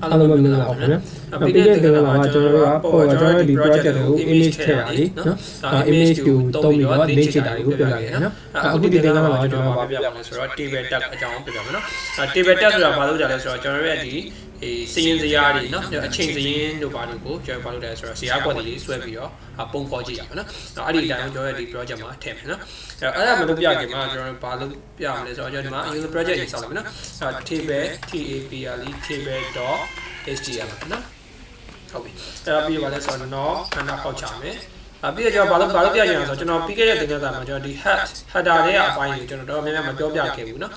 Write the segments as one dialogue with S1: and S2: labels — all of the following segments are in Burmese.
S1: အားလုံးပဲမင်္ဂလာပါခင်ဗျာပြီးခဲ့တဲ့ကမှာကျွန်တော်တို့ဒီ project ကို image ထည့်တာလीနော်image ကိုတုံးပြီးတော့ link ချတာတွေကိုပြပြခဲ့နော်အခုဒီတင်ကမှာကျွန်တော်ဗာပြပြပါမယ်ဆိုတော့ table tag အကြောင်းပြပြမယ်နော် table tag ဆိုတာဘာလို့ကြလဲဆိုတော့ကျွန်တော်ရဲ့ဒီစည်ရင်စရာတွေနော်အချိန်စည်ရင်တို့ဘာလို့ကိုကျွန်တော်ဘာလို့လဲဆိုတော့စရာကွက်တွေလေးဆွဲပြီးတော့ပုံဖော်ကြည့်ရမယ်နော်အဲ့ဒီအတိုင်းကျွန်တော်ရဲ့ဒီ project မှာထည့်မယ်နော်အဲ့ဒါမလုပ်ပြခင်မှာကျွန်တော်ဘာလို့ပြမလဲဆိုတော့ကျွန်တော်ဒီမှာ user project ရေးဆောက်လိုက်မယ်နော်table table.html နော်ဟုတ်ပြီအဲ့တော့ပြီးပါလဲဆိုတော့နော်ခဏပေါက်ချမယ်ပြီးတော့ကျွန်တော်ဘာလို့ပြကြရအောင်ဆိုတော့ကျွန်တော်ပြီးခဲ့တဲ့သင်ခန်းစာမှာကျွန်တော်ဒီ header တွေအပိုင်းကိုကျွန်တော်တော့များများမပြောပြခဲ့ဘူးနော်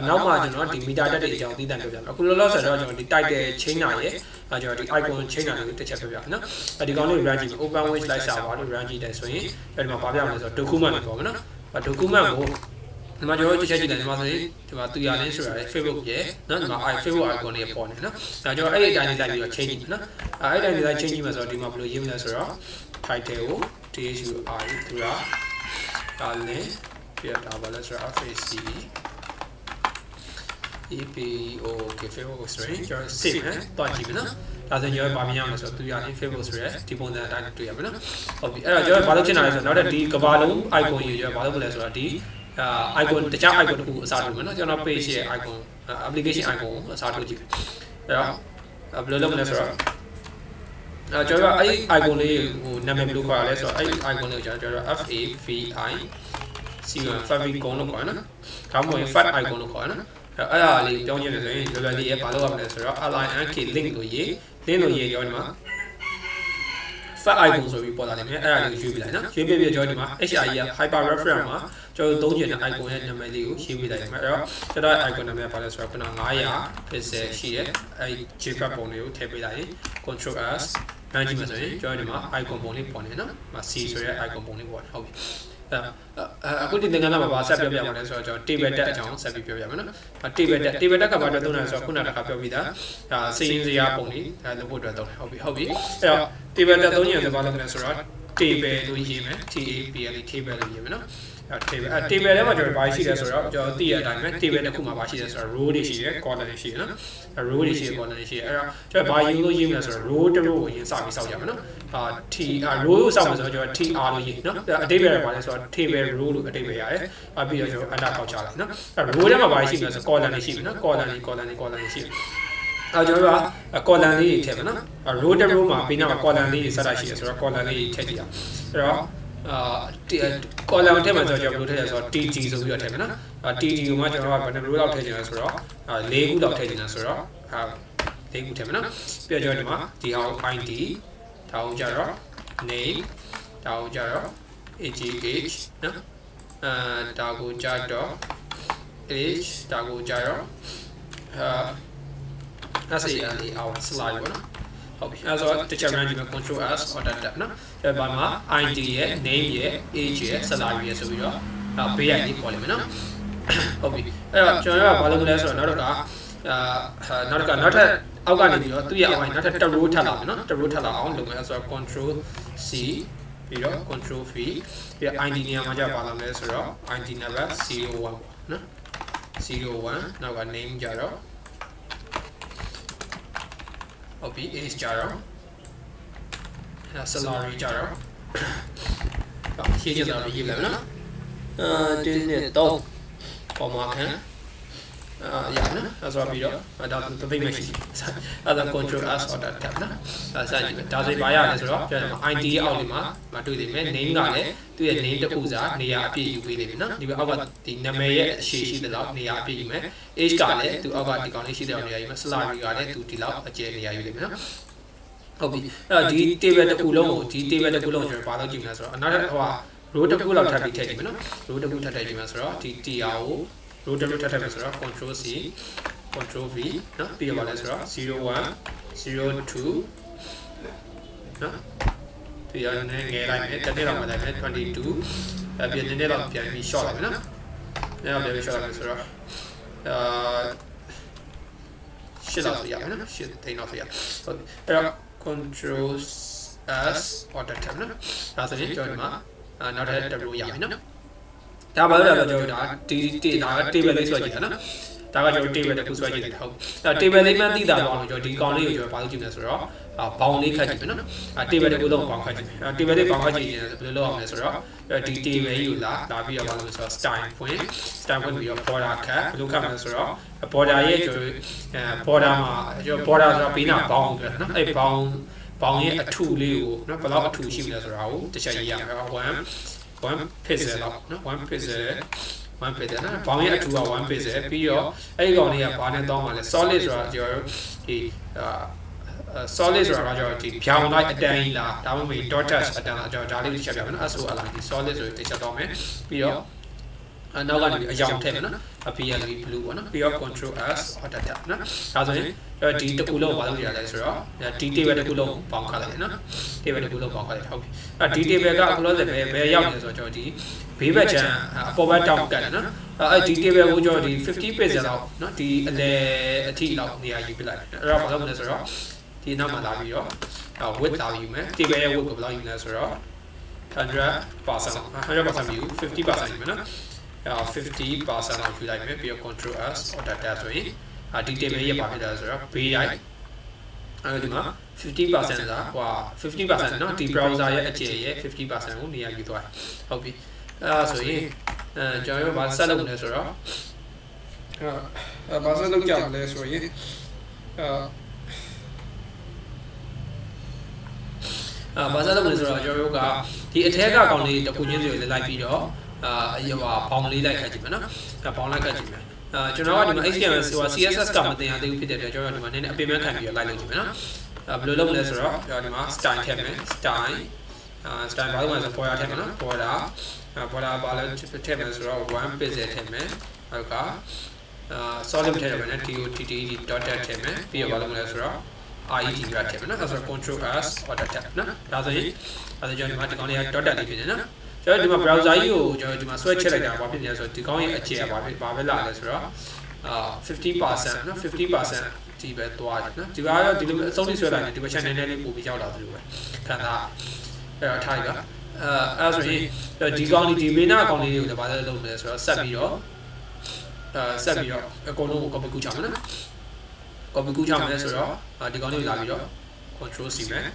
S1: နောက်မှကျွန်တော်ဒီ meta tag တွေအကြောင်းသိတတ်ပြောပြမယ်အခုလောလောဆယ်တော့ကျွန်တော်ဒီ title chain နာရဲ့ကျွန်တော်ဒီ icon chain နာလေးတစ်ချက်ပြောပြမယ်နော်ဒီကောင်လေး run ကြည့် open with live server လို့ run ကြည့်တယ်ဆိုရင်ဒီမှာဘာပြမလဲဆိုတော့ document လို့ပြောမယ်နော် document ကိုဒီမှာကျွန်တော်ချက်ကြည့်တယ်ဒီမှာဆိုရင်ဒီမှာသူရလင်းဆိုတာလေ Facebook ရဲ့နော်ဒီမှာFacebook icon လေးပေါ်နေနော်ဒါကျွန်တော်အဲ့ဒီအတိုင်းလေးလိုက်ပြီးတော့ change ကြည့်မယ်နော်အဲ့ဒီအတိုင်းလေးလိုက် change ကြည့်မယ်ဆိုတော့ဒီမှာဘယ်လိုရေးမလဲဆိုတော့ title ကို thui သူရဒါလည်းပြတာပါလဲဆိုတော့ face EPO Facebook ဆိုရင်ကျွန်တော် save နဲ့တွားကြည့်မယ်နော်ဒါဆိုရင်ကျွန်တော်ဗာမြင်ရမယ်ဆိုတော့သူရရင် Facebook ဆိုရဲဒီပုံစံအတိုင်းတွေ့ရမယ်နော်ဟုတ်ပြီအဲ့တော့ကျွန်တော်ဘာလို့ဖြစ်နေတာလဲဆိုတော့နောက်ထပ်ဒီကဘာလုံး icon ကြီးကျွန်တော်ဘာလို့မလဲဆိုတော့ဒီicon တခြား icon တစ်ခုအစားထိုးမယ်နော်ကျွန်တော် page ရဲ့ icon application icon ကိုအစားထိုးကြည့်အဲ့တော့ဘယ်လိုလုပ်မလဲဆိုတော့ကျွန်တော်အဲ့ icon လေးဟိုနာမည်ဘယ်လိုခေါ်ရလဲဆိုတော့အဲ့ icon လေးကိုကျွန်တော် Favicon လို့ခေါ်ရနော်ဒါမှမဟုတ် fat icon လို့ခေါ်ရနော်အဲ့ဒါလေးပြောင်းချင်တယ်ဆိုရင်လွယ်လွယ်လေးရဲ့ဘာလို့ရမလဲဆိုတော့ link link လို့ရေးရောဒီမှာ fat icon ဆိုပြီးပေါ်လာတယ်မြဲအဲ့ဒါလေးကိုရွေးပြလိုက်နော်ရွေးပြပြီးကျွန်တော်ဒီမှာ HI က hyper reference မှာကျွန်တော်သုံးချင်တဲ့ icon ရဲ့နာမည်လေးကိုရွေးပြလိုက်တယ်အဲ့တော့ကျွန်တော် icon နာမည်ပါလဲဆိုတော့ခုန900 pixel ရှိရဲ့အဲ့ JPEG ပုံလေးကိုထည့်ပေးလိုက်ရင် control s ရမ်းကြည့်မှဆိုရင်ကျွန်တော်ဒီမှာ icon ပုံလေးပေါ်နေနော်C ဆိုရဲ icon ပုံလေးပေါ်ဟုတ်ပြီအခုဒီသင်ခန်းစာမှာပါဆက်ပြောပြပါမယ်ဆိုတော့ကျွန်တော် table tag အကြောင်းဆက်ပြီးပြောပြမယ်နော် table tag ကဘာအတွက်သုံးလဲဆိုတော့ခုနကပြောပြီးသားဒါစည်ရင်းစရာပုံလေးဒါလုပ်ဖို့အတွက်သုံးတယ်ဟုတ်ပြီအဲ့တော့ table tag သုံးရင်ဘာလုပ်မလဲဆိုတော့ table လို့ရေးမယ် table လို့ရေးမယ်နော်table ထဲမှာကျွန်တော်ဘာရှိလဲဆိုတော့ကျွန်တော်သိရတဲ့အတိုင်းပဲ table တစ်ခုမှာဘာရှိလဲဆိုတော့ row တွေရှိတယ် column တွေရှိတယ်နော် row တွေရှိတယ် column တွေရှိတယ်အဲ့တော့ကျွန်တော်ဘာယူလို့ရေးမလဲဆိုတော့ row တစ် row ကိုအရင်စပြီးစောက်ကြမယ်နော်row ကိုစောက်မယ်ဆိုတော့ကျွန်တော် tr လို့ရေးနော်အဓိပ္ပာယ်ဘာလဲဆိုတော့ table row လို့အဓိပ္ပာယ်ရတယ်ပြီးတော့ကျွန်တော် enter ပေါက်ချလိုက်နော်row ထဲမှာဘာရှိမလဲဆို column တွေရှိပြီနော် column တွေရှိပြီကျွန်တော်က column လေးထည့်မယ်နော် row တစ် row မှာပြီးနောက် column လေးစတာရှိတယ်ဆိုတော့ column လေးထည့်ကြည့်အောင်အဲ့တော့column ထဲမှာကျွန်တော်ဘယ်လိုထည့်လဲဆိုတော့ tg ဆိုပြီးတော့ထည့်မယ်နော် tg ကိုမှကျွန်တော်ကဘယ်နှ row လောက်ထည့်ချင်လဲဆိုတော့4ခုလောက်ထည့်ချင်တယ်ဆိုတော့4ခုထည့်မယ်နော်ပြီးတော့ကျွန်တော်ဒီမှာဒီဟာ id ဒါကိုကြတော့ name ဒါကိုကြတော့ agh နော်ဒါကိုကြတော့ age ဒါကိုကြတော့our slide ပေါ့နော်ဟုတ်ပြီအဲ့ဆိုတခြား run ဒီမှာ control s order tab နော်အဲ့ဘာမှာ id ရဲ့ name ရဲ့ age ရဲ့ salary ရဲ့ဆိုပြီးတော့ပေးရည်ပေါ်လိမ့်မယ်နော်ဟုတ်ပြီအဲ့တော့ကျွန်တော်ကဘာလုပ်မလဲဆိုတော့နောက်ထပ်အောက်ကနေပြီးတော့သူ့ရဲ့အောက်ကနေနောက်ထပ်တစ် row ထပ်လာမယ်နော်တစ် row ထပ်လာအောင်လုပ်မယ်ဆိုတော့ control c ပြီးတော့ control v ပြီးတော့ id နေရာမှာကြာပါလာမယ်ဆိုတော့ id number 01ပေါ့နော်01နောက်က name ကြတော့ဟုတ်ပြီ age ကြတော့salary ကြတော့ရေးကြတော့ရေးလိုက်မယ်နော်ဒီနေ့တော့ပေါ်မှာခံရနော်အဲ့ဆိုပြီးတော့ဒါသိမရှိအဲ့ဒါ control s order tab နော်အဲ့စကြည့်ဒါဆိုဘာရလဲဆိုတော့ကျွန်တော် id ရဲ့အောက်လေးမှာမတွေ့သေးမယ် name ကလည်းသူ့ရဲ့ name တစ်ခုစာနေရာအပြည့်ယူပေးလိမ့်မယ်နော်ဒီဘက်အောက်ကဒီနာမည်ရဲ့အရှိရှိတဲ့လောက်နေရာအပြည့်ယူမယ် age ကလည်းသူအောက်ကဒီကောင်လေးရှိတဲ့နေရာယူမယ် salary ကလည်းသူဒီလောက်အကျယ်နေရာယူလိမ့်မယ်နော်ဟုတ်ပြီအဲ့တော့ဒီ table တစ်ခုလုံးကိုဒီ table တစ်ခုလုံးကျွန်တော်ဘာလုပ်ကြည့်မလဲဆိုတော့နောက်ထပ်row တစ်ခုလောက်ထပ်ပြီးထည့်ကြည့်မယ်နော် row တစ်ခုထပ်ထည့်ကြည့်မယ်ဆိုတော့ဒီ tr ကို row တစ်ခုထပ်ထည့်မယ်ဆိုတော့ control c control v နော်ပြီးတော့ပါလဲဆိုတော့01 02နော်ပြီးတော့နည်းငယ်လိုက်မယ်တစ်နေ့လောက်မှလိုက်မယ်22ပြီးနည်းနည်းလောက်ပြန်ပြီး short လိုက်မယ်နော်နည်းနည်းပြန်ပြီး short လိုက်မယ်ဆိုတော့ရှစ်လောက်ရမယ်နော်ရှစ်သိန်းလောက်ရဟုတ်ပြီအဲ့တော့ control s order tab နော်ဒါဆိုရင်ကျွန်တော်ဒီမှာနောက်ထပ်တစ် row ရမယ်နော်ဒါဘာလို့လဲဆိုတော့ကျွန်တော်ဒါဒီဒါ table လေးဆွဲကြည့်တာနော် ဒါကကျွန်တော် table တစ်ခုဆွဲကြည့်တယ်ဟုတ် table လေးမှသိတာတော့ကျွန်တော်ဒီကောင်လေးကိုကျွန်တော်ဘာလို့ကြည့်လဲဆိုတော့ဘောင်လေးခတ်ကြည့်မယ်နော် table တစ်ခုလုံးဘောင်ခတ်ကြည့်မယ် table လေးဘောင်ခတ်ကြည့်ရင်ဘယ်လိုလုပ်အောင်လဲဆိုတော့ဒီ table ကြီးကိုလာပြီးတော့ဘာလို့လဲဆိုတော့ style ဖွင့်ပြီးတော့ border ခတ်ဘယ်လိုခတ်မလဲဆိုတော့ border ရဲ့ကျွန်တော် border မှာကျွန်တော် border ဆိုတာဘေးနားဘောင်ပြောတာနော်အဲ့ဘောင်ရဲ့အထူလေးကိုနော်ဘယ်လောက်အထူရှိမလဲဆိုတာကိုတစ်ချက်ရေးရမယ်1 pixel လောက်နော်1 pixel နော်ဘောင်ရဲ့အထူက1 pixel ပြီးတော့အဲ့ဒီကောင်လေးကဘာနဲ့တောင်းပါလဲ solid ဆိုတာကျွန်တော်ဒီ solid ဆိုတာကကျွန်တော်ဒီဖြောင်းလိုက်အတန်းကြီးလားဒါမှမဟုတ် dot touch အတန်းလားကျွန်တော်ဒါလေးတစ်ချက်ပြမယ်နော် SOL ဒီ solid ဆိုတစ်ချက်တောင်းမယ်ပြီးတော့နောက်ကနေအရောင်ထည့်မယ်နော် PLV blue ပေါ့နော်ပြီးတော့ control S order tab နော်ဒါဆိုရင်ဒီတစ်ခုလုံးဘာလုပ်ရလဲဆိုတော့ဒီ table တစ်ခုလုံးပေါင်းခါလိုက်တယ်နော် table တစ်ခုလုံးပေါင်းခါလိုက်ဟုတ်ပြီဒီ table ကအခုလို့ဆိုဘယ်ရောက်နေဆိုတော့ကျွန်တော်ဒီဘေးဘက်ချမ်းအပေါ်ဘက်တောင်းကတ်တယ်နော်ဒီ table ကိုကျွန်တော်ဒီ50 pixel လောက်နော်ဒီအလဲအထိလောက်နေရာယူပြလိုက်တယ်အဲ့တော့ဘာလုပ်မလဲဆိုတော့ဒီနောက်မှာလာပြီးတော့ width လာယူမယ် table ရဲ့ width ကိုဘယ်လောက်ယူလဲဆိုတော့ 100% ယူ 50% ယူမယ်နော်50% လောက်ယူလိုက်မယ်ပြီးတော့ control S order tab ဆိုရင်ဒီ table ရဲ့ပါဖြစ်တာဆိုတော့ဘေးရိုက်အဲဒီမှာ 50% သာဟို50% เนาะဒီ browser ရဲ့အကျယ်ရဲ့ 50% ကိုနေရာယူသွားဟုတ်ပြီအဲဒါဆိုရင်ကျွန်တော်တို့ဘာဆက်လုပ်လဲဆိုတော့ဘာဆက်လုပ်ကြလဲဆိုရင်ဘာဆက်လုပ်လဲဆိုတော့ကျွန်တော်တို့ကဒီအထက်ကကောင်လေးတစ်ခုချင်းစီကိုလိုက်ပြီးတော့ဘောင်လေးလိုက်ခတ်ကြည့်မယ်နော်ဘောင်လိုက်ခတ်ကြည့်မယ်ကျွန်တော်ကဒီမှာ HTML ဟို CSS ကမတင်ရသေးဘူးဖြစ်တဲ့အတွက်ကျွန်တော်ဒီမှာနည်းနည်းအပင်ပန်းခံပြီးတော့လိုက်လုပ်ကြည့်မယ်နော်ဘယ်လိုလုပ်မလဲဆိုတော့ကျွန်တော်ဒီမှာ style ထည့်မယ် style ဘာလို့လဲဆိုတော့ border ထည့်မယ်နော် border ဘာလဲထည့်မယ်ဆိုတော့1 pixel ထည့်မယ်နောက်က solid ထည့်ရမယ်နော် TOTT dot tab ထည့်မယ်ပြီးတော့ဘာလုပ်မလဲဆိုတော့ RET ကထည့်မယ်နော်အဲဆိုတော့ control S order tab နော်ဒါဆိုရင်ကျွန်တော်ဒီမှာဒီကောင်လေးက dot tab လေးဖြစ်နေနော်ကျွန်တော်ဒီမှာ browser ကြီးကိုကျွန်တော်ဒီမှာဆွဲချက်လိုက်တာဘာဖြစ်လဲဆိုတော့ဒီကောင်းရဲ့အကျယ်ဘာပဲလာလဲဆိုတော့50% နော် 50% ဒီပဲသွားတယ်နော်ဒီကတော့ဒီလိုအဆုံးလေးဆွဲလိုက်တယ်ဒီဘက် channel လေးပို့ပြီးရောက်လာသလိုပဲခံစားအဲ့တော့ထားရပါအဲ့ဆိုရင်ဒီကောင်းလေးဒီဘေးနာကောင်းလေးတွေကိုလည်းဘာလဲလုပ်မလဲဆိုတော့ဆက်ပြီးတော့အကုန်လုံးကို copy ကူးချမယ်နော် copy ကူးချမယ်ဆိုတော့ဒီကောင်းလေးကိုလာပြီးတော့ control C မယ်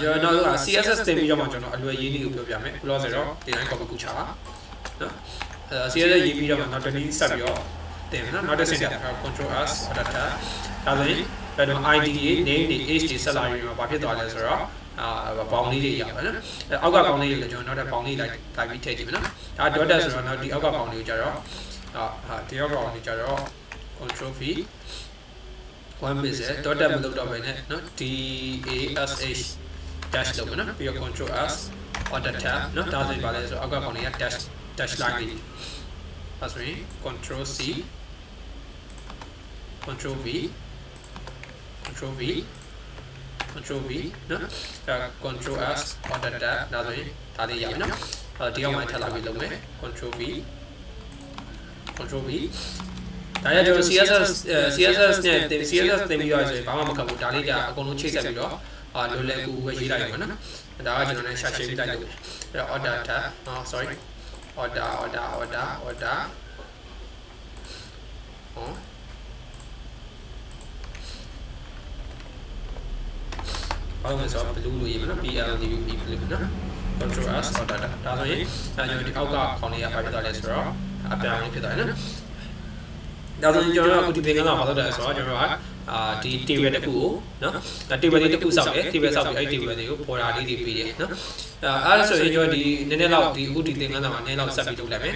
S1: ကျွန်တော်တို့က CSS တင်ပြီးတော့မှကျွန်တော်အလွယ်ရေးနည်းကိုပြောပြမယ်ဘယ်လိုဆိုတော့ဒီတိုင်း copy ကူးချပါနော်CSS ရေးပြီးတော့မှနောက်တစ်နည်းဆက်ပြီးတော့တင်မယ်နော်နောက်တစ်ဆင့်တက် control S order tab ဒါဆိုရင်အဲ့တော့ ID တွေ name တွေ age တွေ salary တွေမှာဘာဖြစ်သွားလဲဆိုတော့ဘောင်လေးတွေရပါနော်အောက်ကဘောင်လေးတွေကိုကျွန်တော်နောက်တစ်ဘောင်လေးလိုက်ပြီးထည့်ကြည့်မယ်နော်ဒါ dot ဆိုတော့နောက်ဒီအောက်ကဘောင်လေးကိုကြတော့ဒီအောက်ကဘောင်လေးကြတော့ control V 1 pixel dot tab မလုပ်တော့ဘဲနဲ့နော် DASH dash လုပ်မယ်နော်ပြီးတော့ control S order tab နော်ဒါဆိုရင်ပါလဲဆိုတော့အောက်ကဘောင်လေးက dash line လေးအဲဆိုရင် control C control V control Vနော်control S order tab ဒါဆိုရင်ဒါလေးရမယ်နော်ဒီအောက်မှာထပ်လာပြီးလုပ်မယ် control V ဒါရကျွန်တော် CSS နဲ့ CSS တင်ပြီးတော့ဆိုရင်ဘာမှမကပ်ဘူးဒါလေးကအကုန်လုံးချိတ်ဆက်ပြီးတော့လွယ်လွယ်ကူကူပဲရေးလိုက်ရမှာနော်ဒါကကျွန်တော်လည်းရှာရှင်းပြီးလိုက်လို့အဲ့တော့ order tab sorry order ဘာလို့လဲဆိုတော့ blue လို့ရေးမယ်နော် BLU blue နော် control S order ဒါဆိုရင်ကျွန်တော်ဒီအောက်ကခေါင်းလေးကဘာဖြစ်သွားလဲဆိုတော့အပြောင်းလေးဖြစ်သွားတယ်နော်ဒါဆိုရင်ကျွန်တော်တို့အခုဒီသင်ခန်းစာမှာလုပ်တယ်ဆိုတော့ကျွန်တော်ကဒီ table တစ်ခုကိုနော်ဒါ table လေးတစ်ခုစောက်တယ် table စောက်ပြီးအဲ့ table လေးကို border လေးတွေပေးတယ်နော်အဲ့ဒါဆိုရင်ကျွန်တော်ဒီနည်းနည်းလောက်ဒီအခုဒီသင်ခန်းစာမှာနည်းနည်းလောက်ဆက်ပြီးလုပ်လိုက်မယ်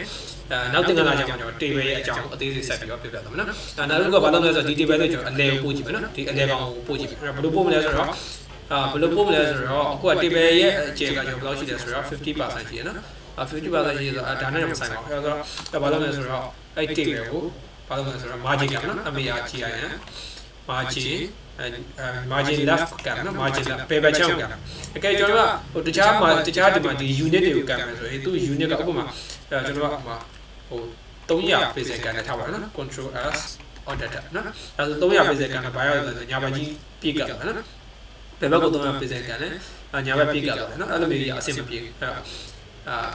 S1: နောက်သင်ခန်းစာကျမှကျွန်တော် table ရဲ့အကြောင်းအသေးစိတ်ဆက်ပြီးတော့ပြပြသွားမယ်နော်နောက်တစ်ခုကဘာလုပ်လဲဆိုတော့ဒီ table လေးကျွန်တော်အလဲကိုပို့ကြည့်မယ်နော်ဒီအလဲကောင်ကိုပို့ကြည့်မယ်ဘယ်လိုပို့မလဲဆိုတော့ဘယ်လိုပို့မလဲဆိုတော့အခုက table ရဲ့အကျယ်ကကျွန်တော်ဘယ်လောက်ရှိလဲဆိုတော့ 50% ရှိရနော်50% ရှိဆိုတော့ဒါနဲ့မဆိုင်ပါဘူးအဲ့တော့ဘာလုပ်လဲဆိုတော့အဲ့ table ကိုဘာလို့လဲဆိုတော့ margin ကနော်အမေရာကြည့်ရရင် margin left ကနော် margin left paper channel ကအကဲကျွန်တော်ကဟိုတခြားဒီမှာဒီ unit တွေကိုကပ်မယ်ဆိုရင်သူ unit ကဥပမာကျွန်တော်ကဟို300 pixel ကန်ထားပါနော် control S order tab နော်အဲဆို300 pixel ကန်ဘာရလဲဆိုညာဘက်ကြီးပြည့်ကပ်တာနော်ဘယ်ဘက်ကို300 pixel ကန်လဲညာဘက်ပြည့်ကပ်တာနော်အဲ့လိုမျိုးကြီးအဆင်မပြေဘူး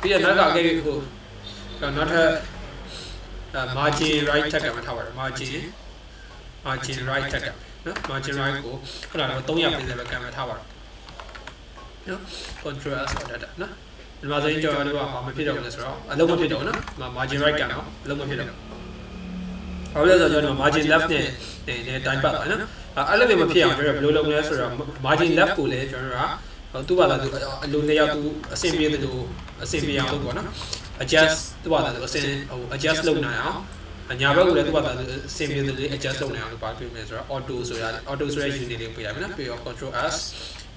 S1: ပြီးတော့နောက်ကဟိုနောက်ထပ် margin right ထက်ကမှထားပါတော့ margin right ထက်ကနော် margin right ကိုအဲ့ဒါတော့300ပေးတယ်ပဲကံမထားပါတော့နော် control s ဟောတာနော်ဒီမှာဆိုရင်ကျွန်တော်တို့ကဘာမဖြစ်တော့ဘူးလဲဆိုတော့အလုံးမဖြစ်တော့ဘူးနော် margin right ကတော့အလုံးမဖြစ်တော့ဘူးဘာလို့လဲဆိုတော့ကျွန်တော် margin left နဲ့တိုင်းပတ်ပါနော်အဲ့လိုမျိုးမဖြစ်အောင်ကျွန်တော်ဘယ်လိုလုပ်မလဲဆိုတော့ margin left ကိုလည်းကျွန်တော်ကသူ့ဘာသာသူအလိုလျောက်သူအဆင်ပြေတယ်လို့အဆင်ပြေအောင်လုပ်ပေါ့နော် adjust သူ့ဘာသာသူအဆင်adjust လုပ်နိုင်အောင်ညာဘက်ကိုလည်းသူ့ဘာသာသူအဆင်ပြေတယ်လို့ adjust လုပ်နိုင်အောင်လို့ပါပြမယ်ဆိုတော့ auto ဆိုရ auto ဆိုတဲ့ unit လေးကိုပြရမယ်နော်ပြီးတော့ control s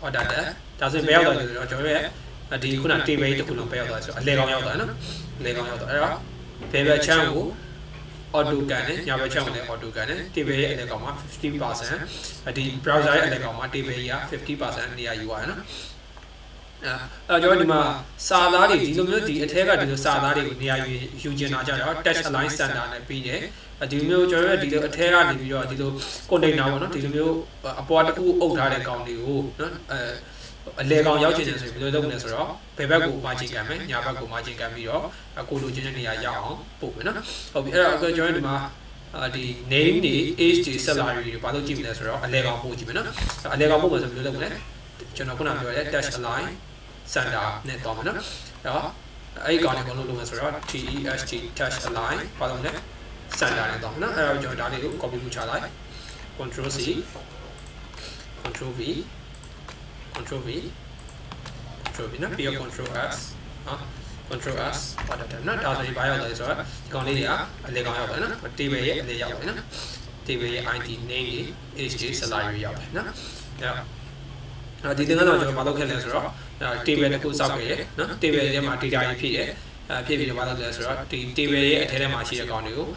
S1: order ဒါဆိုရင်ဘယ်ရောက်သွားလဲဆိုတော့ကျွန်တော်ရဲ့ဒီခုန table တစ်ခုလုံးဘယ်ရောက်သွားလဲဆိုတော့အလဲကောင်ရောက်သွားတယ်နော်အလဲကောင်ရောက်သွားအဲ့တော့ဘယ်ဘက်ချမ်းကို auto ကန်နဲ့ညာဘက်ချမ်းကိုလည်း auto ကန်နဲ့ table ရဲ့အလဲကောင်မှာ 50% ဒီ browser ရဲ့အလဲကောင်မှာ table ကြီးက 50% နေရာယူရတယ်နော်အဲ့တော့ကျွန်တော်ဒီမှာစာသားတွေဒီလိုမျိုးဒီအထက်ကဒီလိုစာသားတွေကိုနေရာယူကျင်တာကြတော့ touch align center နဲ့ပြီးတယ်ဒီလိုမျိုးကျွန်တော်တို့ဒီလိုအထက်ကနေပြီးတော့ဒီလို container ပေါ့နော်ဒီလိုမျိုးအပေါ်တစ်ခုအုပ်ထားတဲ့ကောင်တွေကိုနော်အလဲကောင်ရောက်ချင်တယ်ဆိုရင်ဘယ်လိုလုပ်မလဲဆိုတော့ဘယ်ဘက်ကို margin ကန်မယ်ညာဘက်ကို margin ကန်ပြီးတော့ကိုလိုချင်တဲ့နေရာရောက်အောင်ပို့မယ်နော်ဟုတ်ပြီအဲ့တော့အခုကျွန်တော်ဒီမှာဒီ name တွေ age တွေ salary တွေဘာလို့ကြည့်မလဲဆိုတော့အလဲကောင်ပို့ကြည့်မယ်နော်အလဲကောင်ပို့မယ်ဆိုဘယ်လိုလုပ်မလဲကျွန်တော်ခုနပြောတဲ့ touch align center နဲ့တော့မယ်နော်အဲ့ဒီကောင်လေးကိုလုပ်လို့မယ်ဆိုတော့ test touch align ဘာလို့လဲ center နဲ့တော့နော်အဲ့တော့ကျွန်တော်ဒါလေးကို copy လုပ်ချလိုက် control c control v control v control v နော်ပြီးတော့ control s control s ဟောတာနော်ဒါဆိုရင်ဘာရောက်လဲဆိုတော့ဒီကောင်လေးတွေကအလဲကောင်ရောက်တယ်နော် table ရဲ့အလဲရောက်တယ်နော် table ရဲ့ id name တွေ age တွေ salary ရောက်တယ်နော်အဲ့ဒီသင်္ကန်းတော့ကျွန်တော်မလုပ်ခဲ့လဲဆိုတော့ table တစ်ခုစောက်ခဲ့ရနော် table ထဲမှာ data တွေဖြည့်တယ်ဖြစ်ပြီးတော့မလုပ်လဲဆိုတော့ဒီ table ရဲ့အထဲထဲမှာရှိတဲ့ကောင်တွေကို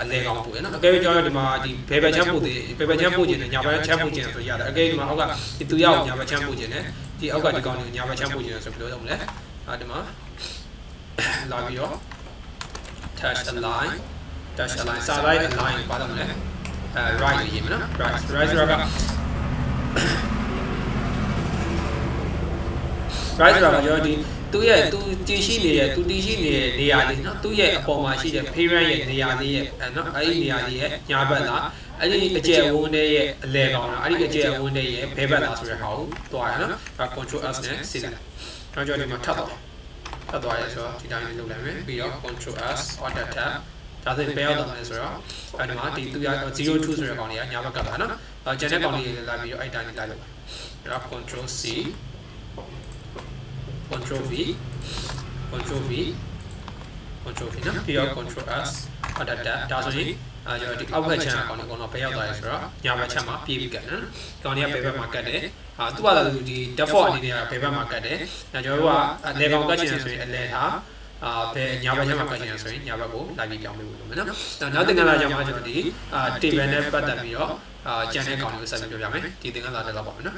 S1: အလဲကောင်ပို့ရနော်အကယ်၍ကျွန်တော်ဒီမှာဒီဘယ်ဘက်ချမ်းပို့သေးဘယ်ဘက်ချမ်းပို့ခြင်းနဲ့ညာဘက်ချမ်းပို့ခြင်းဆိုရတယ်အကယ်၍ဒီမှာအောက်ကဒီသူရောက်ညာဘက်ချမ်းပို့ခြင်းနဲ့ဒီအောက်ကဒီကောင်တွေကိုညာဘက်ချမ်းပို့ခြင်းဆိုဘယ်လိုလုပ်မလဲဒီမှာလာပြီးတော့ touch align စာလိုက် align ဘာလုပ်မလဲright ရေးမယ်နော် right ဆိုတာက right ဆိုတာကကျွန်တော်ဒီသူ့ရဲ့သူတည်ရှိနေတဲ့နေရာလေးနော်သူ့ရဲ့အပေါ်မှာရှိတဲ့ parent ရဲ့နေရာလေးရဲ့နော်အဲ့ဒီနေရာလေးရဲ့ညာဘက်လားအဲ့ဒီအကျယ်ဝန်းရဲ့အလဲကောင်လားအဲ့ဒီအကျယ်ဝန်းရဲ့ဘဲဘက်လားဆိုတဲ့ဟာကိုတွားရနော်ဒါ control s နဲ့စစ်လိုက်ကျွန်တော်ဒီမှာထပ်သွားရဲဆိုတော့ဒီတိုင်းလေးလုပ်လိုက်မယ်ပြီးတော့ control s order tab ဒါဆိုရင်ဘယ်ရောက်သွားလဲဆိုတော့ဒီမှာဒီသူရ02ဆိုတဲ့ကောင်လေးကညာဘက်ကပါနော်ကျန်တဲ့ကောင်လေးတွေလာပြီးတော့အဲ့တိုင်းလေးလိုက်လို့ဒါ control c control v control v control v နော်ပြီးတော့ control s ဟောတာဒါဆိုရင်ကျွန်တော်ဒီအောက်ဘက်ချမ်းအကောင်လေးကတော့ဘယ်ရောက်သွားလဲဆိုတော့ညာဘက်ချမ်းမှာပြေးပြီးကတ်နော်ကောင်လေးကဘယ်ဘက်မှာကတ်တယ်သူ့ဘာသာသူဒီ default အနေနဲ့ဘယ်ဘက်မှာကတ်တယ်ကျွန်တော်တို့ကအလဲကောင်ကတ်ချင်တယ်ဆိုရင်အလဲထားဘယ်ညာဘက်ချမ်းမှာကတ်ချင်တယ်ဆိုရင်ညာဘက်ကိုလိုက်ပြီးပြောင်းပေးဖို့လုပ်မယ်နော်နောက်သင်္ကန်းလာကြောင့်မှကျွန်တော်ဒီtable နဲ့ပတ်သက်ပြီးတော့ကျန်တဲ့ကောင်လေးကိုဆက်ပြီးပြောပြမယ်ဒီသင်္ကန်းလာတက်တော့ပါမယ်နော်